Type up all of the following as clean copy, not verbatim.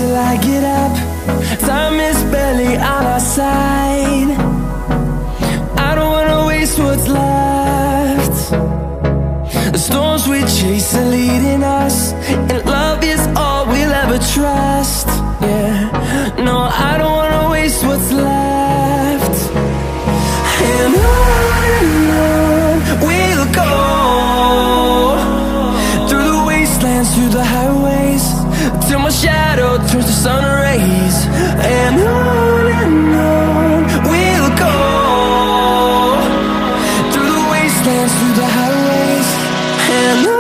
till I get up. Time is barely on our side. I don't wanna waste what's left. The storms we chase are leading us, and love is all we'll ever trust. Yeah, no, I don't wanna waste what's left. And on we'll go, through the wastelands, through the highways, till my shadow turns to sun rays. And on we'll go, through the wastelands, through the highways, and on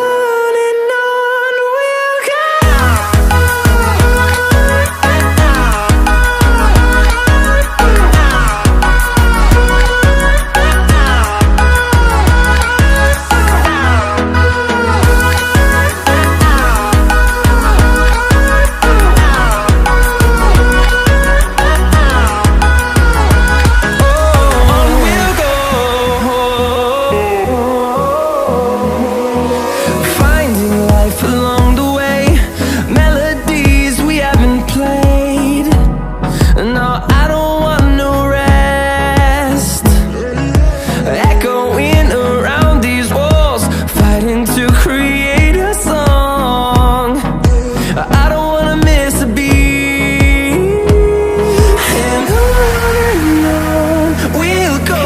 we'll go.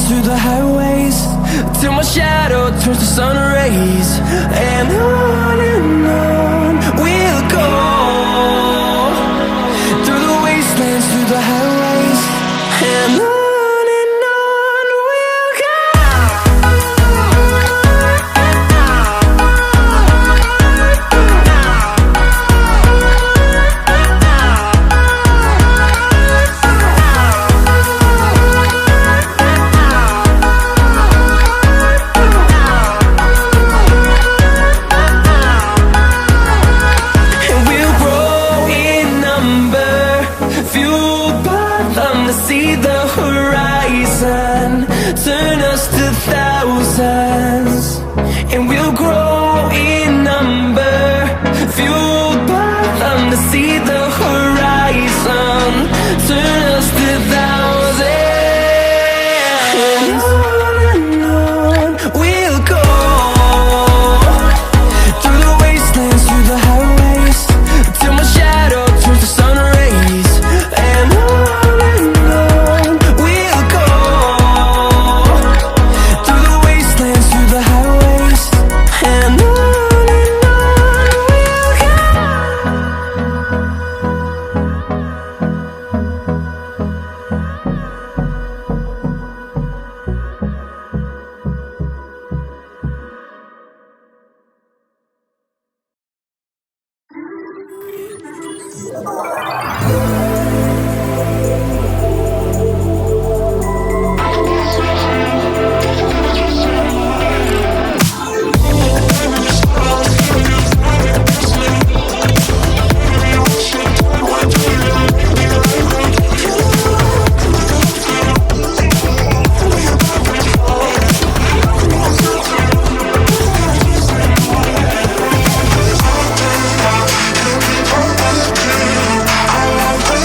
Through the highways, till my shadow turns to sun rays. And on we'll go, through the wastelands, through the highways, and on we'll go. See the horizon, turn us to thousands, and we'll grow in number, fueled by them. To see the horizon, turn us to thousands, and on we'll go, through the wastelands, through the highways, till my shadow turns to sun rays. And I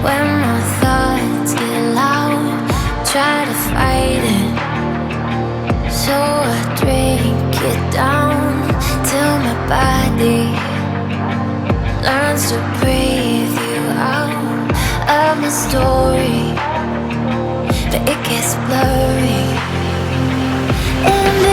When my thoughts get loud, try to fight it. So I drink it down till my body learns to breathe you out of my story, but it gets blurry. And